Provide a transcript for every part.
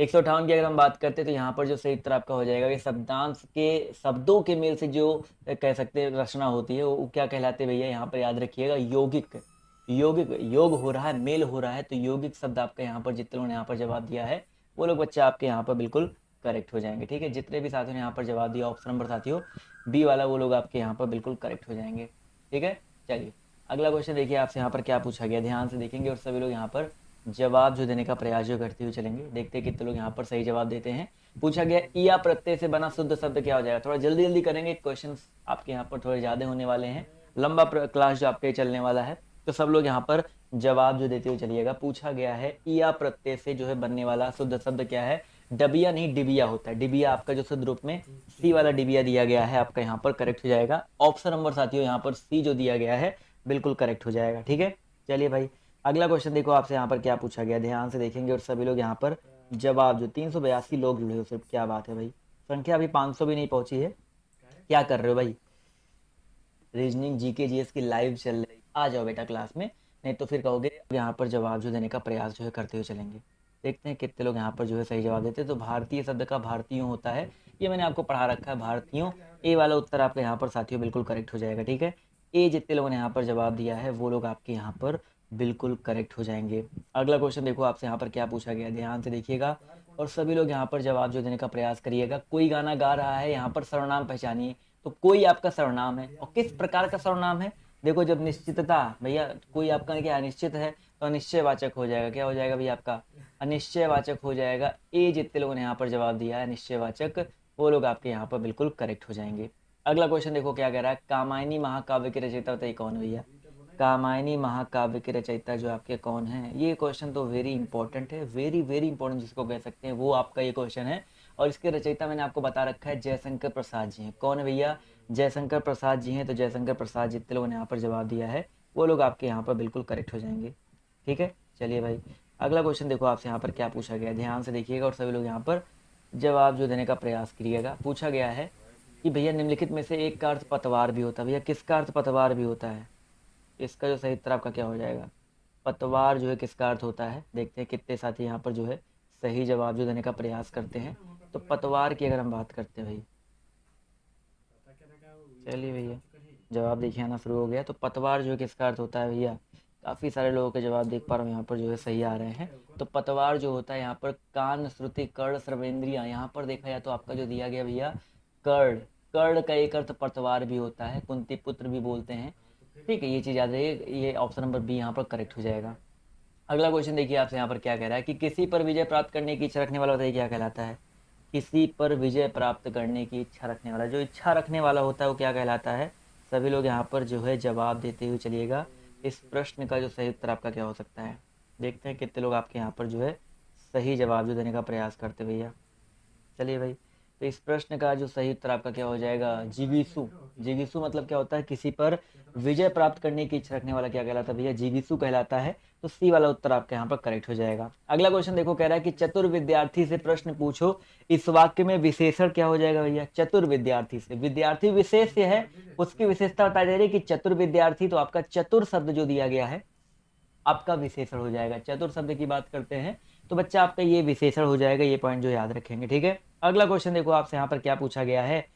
158 की अगर हम बात करते हैं तो यहाँ पर जो सही उत्तर आपका हो जाएगा कि शब्दांश के शब्दों के मेल से जो कह सकते हैं रचना होती है वो क्या कहलाते हैं भैया, यहाँ पर याद रखिएगा यौगिक। यौगिक, योग हो रहा है, मेल हो रहा है, तो यौगिक शब्द आपका यहाँ पर जितने लोगों ने यहाँ पर जवाब दिया है वो लोग बच्चे आपके यहाँ पर बिल्कुल करेक्ट हो जाएंगे। ठीक है, जितने भी साथियों ने यहाँ पर जवाब दिया ऑप्शन नंबर साथियों बी वाला, वो लोग आपके यहाँ पर बिल्कुल करेक्ट हो जाएंगे। ठीक है, चलिए अगला क्वेश्चन देखिए आपसे यहाँ पर क्या पूछा गया, ध्यान से देखेंगे और सभी लोग यहाँ पर जवाब जो देने का प्रयास जो करते हुए चलेंगे। देखते हैं कितने लोग यहाँ पर सही जवाब देते हैं। पूछा गया ईया प्रत्यय से बना शुद्ध शब्द क्या हो जाएगा। थोड़ा जल्दी जल्दी करेंगे, क्वेश्चन आपके यहाँ पर थोड़े ज्यादा होने वाले हैं, लंबा क्लास जो आपके चलने वाला है, तो सब लोग यहाँ पर जवाब जो देते हुए चलिएगा। पूछा गया है ईया प्रत्यय से जो है बनने वाला शुद्ध शब्द क्या है। डबिया नहीं डिबिया होता है। डिबिया आपका जो शुद्ध रूप में सी वाला डिबिया दिया गया है आपका यहाँ पर करेक्ट हो जाएगा। ऑप्शन नंबर साथियों यहाँ पर सी जो दिया गया है बिल्कुल करेक्ट हो जाएगा। ठीक है, चलिए भाई अगला क्वेश्चन देखो आपसे यहाँ पर क्या पूछा गया, ध्यान से देखेंगे और सभी लोग यहाँ पर जवाब जो 382 लोग जुड़े हो सिर्फ, क्या बात है भाई, संख्या अभी 500 भी नहीं पहुंची है, क्या कर रहे हो भाई। रीजनिंग जीके जीएस की लाइव चल रही, आ जाओ बेटा क्लास में, नहीं तो फिर कहोगे यहाँ पर जवाब जो देने का प्रयास जो है करते हुए चलेंगे। देखते हैं कितने लोग यहाँ पर जो है सही जवाब देते हैं। तो भारतीय शब्द का भारतीयों होता है, ये मैंने आपको पढ़ा रखा है भारतीयों। ए वाला उत्तर आपका यहाँ पर साथियों बिल्कुल करेक्ट हो जाएगा। ठीक है, ए जितने लोगों ने यहाँ पर जवाब दिया है वो लोग आपके यहाँ पर बिल्कुल करेक्ट हो जाएंगे। अगला क्वेश्चन देखो आपसे यहाँ पर क्या पूछा गया, ध्यान से देखिएगा और सभी लोग यहाँ पर जवाब जो देने का प्रयास करिएगा। कोई गाना गा रहा है, यहाँ पर सर्वनाम पहचानिए। तो कोई आपका सर्वनाम है और किस प्रकार का सर्वनाम है। देखो जब निश्चितता भैया, कोई आपका क्या अनिश्चित है तो अनिश्चयवाचक हो जाएगा, क्या हो जाएगा भैया आपका अनिश्चयवाचक हो जाएगा। ए जितने लोगों ने यहाँ पर जवाब दिया है अनिश्चयवाचक, वो लोग आपके यहाँ पर बिल्कुल करेक्ट हो जाएंगे। अगला क्वेश्चन देखो क्या कह रहा है, कामायनी महाकाव्य के रचयिता बताइए कौन है भैया। कामायनी महाकाव्य के रचयिता जो आपके कौन है, ये क्वेश्चन तो वेरी इंपॉर्टेंट है, वेरी वेरी इंपॉर्टेंट जिसको कह सकते हैं वो आपका ये क्वेश्चन है। और इसके रचयिता मैंने आपको बता रखा है जयशंकर प्रसाद जी हैं। कौन है भैया, जयशंकर प्रसाद जी हैं। तो जयशंकर प्रसाद जितने लोगों ने यहाँ पर जवाब दिया है वो लोग आपके यहाँ पर बिल्कुल करेक्ट हो जाएंगे। ठीक है, चलिए भाई अगला क्वेश्चन देखो आपसे यहाँ पर क्या पूछा गया, ध्यान से देखिएगा और सभी लोग यहाँ पर जवाब जो देने का प्रयास करिएगा। पूछा गया है कि भैया निम्नलिखित में से एक का अर्थ पतवार भी होता है। भैया किसका अर्थ पतवार भी होता है, इसका जो सही उत्तर आपका क्या हो जाएगा। पतवार जो है किसका अर्थ होता है, देखते हैं कितने साथी यहाँ पर जो है सही जवाब जो देने का प्रयास करते हैं। तो पतवार की अगर हम बात करते हैं भाई, चलिए भैया जवाब देखिए आना शुरू हो गया। तो पतवार जो है किसका अर्थ होता है भैया, काफ़ी सारे लोगों के जवाब देख पा रहा हूँ यहाँ पर जो है सही आ रहे हैं। तो पतवार जो होता है यहाँ पर कान श्रुति कर्ण श्रवेंद्रियाँ, यहाँ पर देखा जाए तो आपका जो दिया गया भैया कर्ण, कर्ण का एक अर्थ पतवार भी होता है, कुंती पुत्र भी बोलते हैं। ठीक है, ये चीज़ याद रहिए, ये ऑप्शन नंबर बी यहाँ पर करेक्ट हो जाएगा। अगला क्वेश्चन देखिए आपसे यहाँ पर क्या कह रहा है कि किसी पर विजय प्राप्त करने की इच्छा रखने वाला बताइए क्या कहलाता है। किसी पर विजय प्राप्त करने की इच्छा रखने वाला, जो इच्छा रखने वाला होता है वो क्या कहलाता है। सभी लोग यहाँ पर जो है जवाब देते हुए चलिएगा। इस प्रश्न का जो सही उत्तर आपका क्या हो सकता है, देखते हैं कितने लोग आपके यहाँ पर जो है सही जवाब जो देने का प्रयास करते भैया। चलिए भाई, तो इस प्रश्न का जो सही उत्तर आपका क्या हो जाएगा, जिगीसु। जिगीसु मतलब क्या होता है, किसी पर विजय प्राप्त करने की इच्छा रखने वाला क्या कहलाता है भैया, जिगीसु कहलाता है। तो सी वाला उत्तर आपका यहाँ पर करेक्ट हो जाएगा। अगला क्वेश्चन देखो कह रहा है कि चतुर विद्यार्थी से प्रश्न पूछो, इस वाक्य में विशेषण क्या हो जाएगा भैया। चतुर विद्यार्थी से, विद्यार्थी विशेष से है, उसकी विशेषता बताई जा रही है कि चतुर विद्यार्थी, तो आपका चतुर शब्द जो दिया गया है आपका विशेषण हो जाएगा। चतुर शब्द की बात करते हैं तो बच्चा आपका ये विशेषण हो जाएगा, ये पॉइंट जो याद रखेंगे। ठीक है, अगला क्वेश्चन देखो आपसे यहाँ पर क्या पूछा गया है,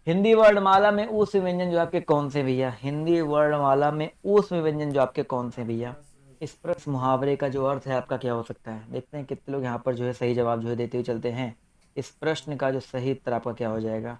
हिंदी वर्णमाला में ऊष्म व्यंजन जो आपके कौन से भैया, हिंदी वर्णमाला में ऊष्म व्यंजन जो आपके कौन से भैया। इस प्रश्न मुहावरे का जो अर्थ है आपका क्या हो सकता है, देखते हैं कितने लोग यहाँ पर जो है सही जवाब जो है देते हुए चलते हैं। इस प्रश्न का जो सही उत्तर आपका क्या हो जाएगा।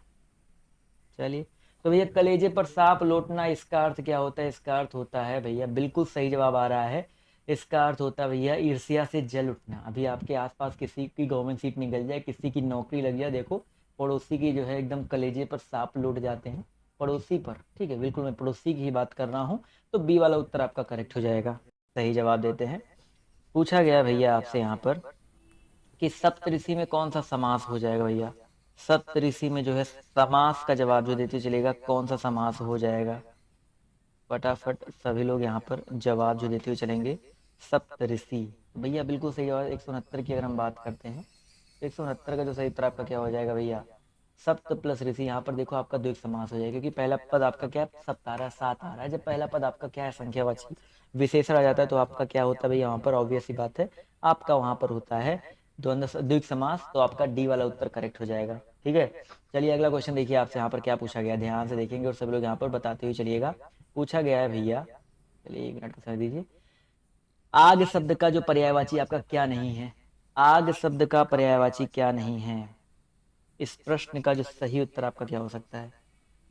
चलिए, तो भैया कलेजे पर सांप लौटना, इसका अर्थ क्या होता है। इसका अर्थ होता है भैया, बिल्कुल सही जवाब आ रहा है, इसका अर्थ होता है भैया ईर्ष्या से जल उठना। अभी आपके आसपास किसी की गवर्नमेंट सीट निकल जाए, किसी की नौकरी लग जाए, देखो पड़ोसी की जो है एकदम कलेजे पर सांप लौट जाते हैं, पड़ोसी पर। ठीक है, बिल्कुल मैं पड़ोसी की ही बात कर रहा हूँ। तो बी वाला उत्तर आपका करेक्ट हो जाएगा, सही जवाब देते हैं। पूछा गया भैया आपसे यहाँ पर कि सप्तऋषि में कौन सा समास हो जाएगा भैया। सप्तऋषि में जो है समास का जवाब जो देते चलेगा, कौन सा समास हो जाएगा। फटाफट सभी लोग यहाँ पर जवाब जो देते हुए चलेंगे। सप्तऋषि, तो भैया बिल्कुल सही जवाब 169 की अगर हम बात करते हैं तो 169 का जो सही उत्तर आपका क्या हो जाएगा भैया, सप्त प्लस ऋषि। यहाँ पर देखो आपका द्विक समास हो जाएगा, क्योंकि पहला पद आपका क्या है, सप्त आ रहा है, सात आ रहा है। जब पहला पद आपका क्या है, संख्यावाची विशेषण आ जाता है, तो आपका क्या होता है भैया, वहाँ पर ऑब्वियस सी बात है आपका वहाँ पर होता है द्विगु समास, तो आपका डी वाला उत्तर करेक्ट हो जाएगा। ठीक है, चलिए अगला क्वेश्चन देखिए आपसे यहाँ पर क्या पूछा गया, ध्यान से देखेंगे और सब लोग यहाँ पर बताते हुए चलिएगा। पूछा गया है भैया, चलिए 1 मिनट का समय दीजिए। आग शब्द का जो पर्यायवाची आपका क्या नहीं है, आग शब्द का पर्यायवाची क्या नहीं है, इस प्रश्न का जो सही उत्तर आपका क्या हो सकता है।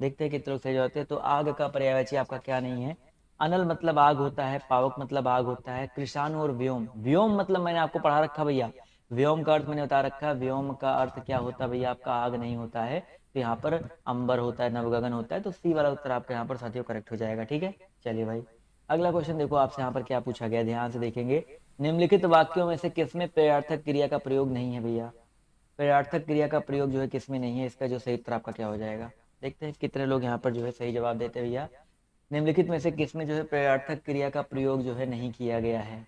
देखते हैं कितने लोग सही जवाब देते हैं। तो आग का पर्यायवाची आपका क्या नहीं है। अनल मतलब आग होता है, पावक मतलब आग होता है, कृषाणु और व्योम, व्योम मतलब मैंने आपको पढ़ा रखा भैया, व्योम का अर्थ मैंने बता रखा है, व्योम का अर्थ क्या होता है भैया, आपका आग नहीं होता है, तो यहाँ पर अंबर होता है, नवगगन होता है, तो सी वाला उत्तर आपका यहाँ पर साथियों करेक्ट हो जाएगा। ठीक है, चलिए भाई अगला क्वेश्चन देखो आपसे यहाँ पर क्या पूछा गया, ध्यान से देखेंगे। निम्नलिखित वाक्यों में से किसमें प्रयार्थक क्रिया का प्रयोग नहीं है भैया, प्रयार्थक क्रिया का प्रयोग जो है किसमें नहीं है, इसका जो सही उत्तर आपका क्या हो जाएगा। देखते हैं कितने लोग यहाँ पर जो है सही जवाब देते हैं भैया। निम्नलिखित में से किसमें जो है प्रयार्थक क्रिया का प्रयोग जो है नहीं किया गया है।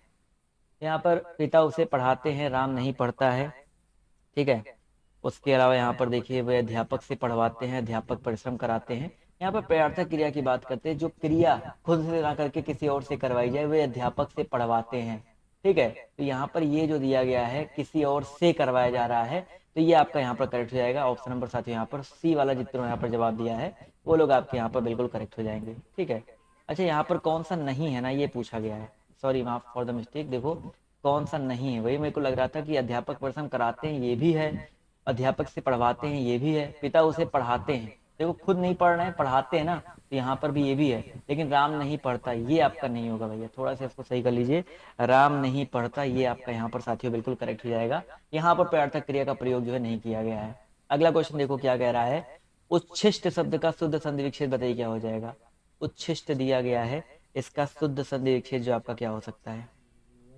यहाँ पर पिता उसे पढ़ाते हैं, राम नहीं पढ़ता है। ठीक है, उसके अलावा यहाँ पर देखिए वे अध्यापक से पढ़वाते हैं, अध्यापक परिश्रम कराते हैं। यहाँ पर प्रयार्थक क्रिया की बात करते हैं, जो क्रिया खुद से ना करके किसी और से करवाई जाए, वे अध्यापक से पढ़वाते हैं। ठीक है, तो यहाँ पर ये जो दिया गया है किसी और से करवाया जा रहा है, तो ये आपका यहाँ पर करेक्ट हो जाएगा। ऑप्शन नंबर साथियों यहाँ पर सी वाला जितने यहाँ पर जवाब दिया है वो लोग आपके यहाँ पर बिल्कुल करेक्ट हो जाएंगे। ठीक है, अच्छा यहाँ पर कौन सा नहीं है ना, ये पूछा गया है, सॉरी माफ फॉर द मिस्टेक। देखो कौन सा नहीं है, वही मेरे को लग रहा था कि अध्यापक परिश्रम कराते हैं ये भी है, अध्यापक से पढ़वाते हैं ये भी है, पिता उसे पढ़ाते हैं, देखो खुद नहीं पढ़ रहे हैं पढ़ाते हैं ना, तो यहाँ पर भी ये भी है, लेकिन राम नहीं पढ़ता ये आपका नहीं होगा भैया, थोड़ा सा इसको सही कर लीजिए। राम नहीं पढ़ता ये आपका यहाँ पर साथियों बिल्कुल करेक्ट हो जाएगा। यहाँ पर प्रयार्थक क्रिया का प्रयोग जो है नहीं किया गया है। अगला क्वेश्चन देखो क्या कह रहा है, उच्छिष्ट शब्द का शुद्ध संधि विच्छेद बताइए क्या हो जाएगा। उच्छिष्ट दिया गया है, इसका शुद्ध संधि विच्छेद जो आपका क्या हो सकता है।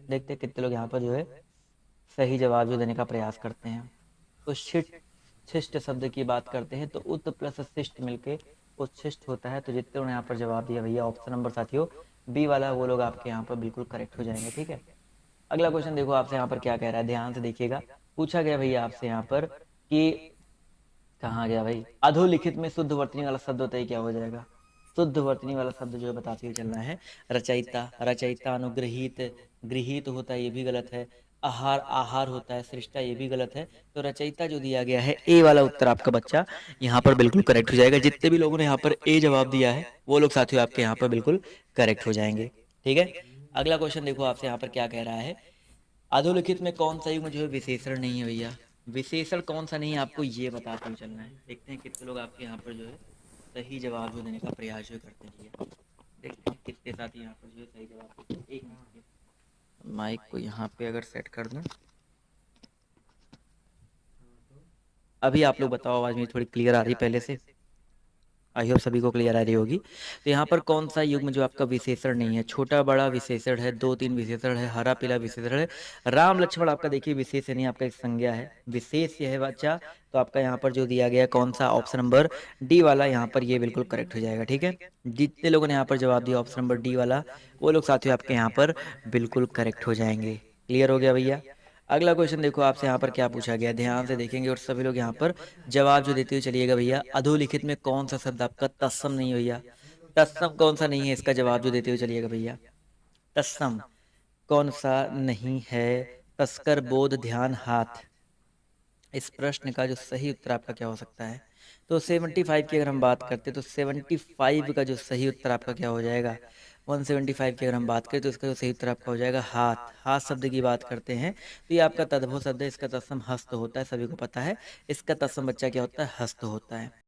देखते हैं कितने लोग यहाँ पर जो है सही जवाब जो देने का प्रयास करते हैं। तो शिष्ट शब्द की बात करते हैं तो उत प्लस शिष्ट मिलके उच्छिष्ट होता है, तो जितने उन्होंने यहाँ पर जवाब दिया भैया ऑप्शन नंबर साथियों बी वाला, वो लोग आपके यहाँ पर बिल्कुल करेक्ट हो जाएंगे। ठीक है, अगला क्वेश्चन देखो आपसे यहाँ पर क्या कह रहा है, ध्यान से देखिएगा। पूछा गया भैया आपसे यहाँ पर कि कहाँ गया भाई, अधोलिखित में शुद्ध वर्तनी वाला शब्द होता है क्या हो जाएगा। शुद्ध वर्तनी वाला शब्द जो है बताते हुए चलना है। रचयिता, रचयिता अनुग्रहित, गृहित होता है ये भी गलत है। आहार, आहार होता है। सृष्टा ये भी गलत है। तो रचयिता जो दिया गया है ए वाला उत्तर आपका बच्चा यहाँ पर बिल्कुल करेक्ट हो जाएगा। जितने भी लोगों ने यहाँ पर ए जवाब दिया है वो लोग साथियों आपके यहाँ पर बिल्कुल करेक्ट हो जाएंगे। ठीक है, अगला क्वेश्चन देखो आपसे यहाँ पर क्या कह रहा है, अधोलिखित में कौन सा युग्म जो है विशेषण नहीं है भैया, विशेषण कौन सा नहीं है आपको ये बताते हुए चलना है। देखते हैं कितने लोग आपके यहाँ पर जो है सही जवाब जो देने का प्रयास जो करते हैं भैया। देखते हैं कितने साथी यहाँ पर जो है सही जवाब देते हैं। एक मिनट, माइक को यहाँ पे अगर सेट कर दूं, अभी आप लोग बताओ आवाज मेरी थोड़ी क्लियर आ रही पहले से, आई होप सभी को क्लियर आ रही होगी। तो यहाँ पर कौन सा युग्म जो आपका विशेषण नहीं है, छोटा बड़ा विशेषण है, 2 3 विशेषण है, हरा पीला विशेषण है, राम लक्ष्मण आपका देखिए विशेष नहीं, आपका एक संज्ञा है, विशेष यह है बच्चा। तो आपका यहाँ पर जो दिया गया कौन सा, ऑप्शन नंबर डी वाला यहाँ पर ये बिल्कुल करेक्ट हो जाएगा। ठीक है, जितने लोगों ने यहाँ पर जवाब दिया ऑप्शन नंबर डी वाला वो लोग साथियों आपके यहाँ पर बिल्कुल करेक्ट हो जाएंगे। क्लियर हो गया भैया। अगला क्वेश्चन देखो आपसे यहाँ पर क्या पूछा गया, ध्यान से देखेंगे और सभी लोग यहाँ पर जवाब जो देते हुए चलिएगा भैया। अधोलिखित में कौन सा शब्द आपका तत्सम नहीं भैया, तत्सम कौन सा नहीं है, इसका जवाब जो देते हुए चलिएगा भैया। तत्सम कौन सा नहीं है, तस्कर बोध ध्यान हाथ, इस प्रश्न का जो सही उत्तर आपका क्या हो सकता है। तो 75 की अगर हम बात करते हैं तो 75 का जो सही उत्तर आपका क्या हो जाएगा, 175 की अगर हम बात करें तो इसका जो सही उत्तर आपका हो जाएगा हाथ। हाथ शब्द की बात करते हैं तो ये आपका तद्भव शब्द है, इसका तत्सम हस्त होता है, सभी को पता है। इसका तत्सम बच्चा क्या होता है, हस्त होता है।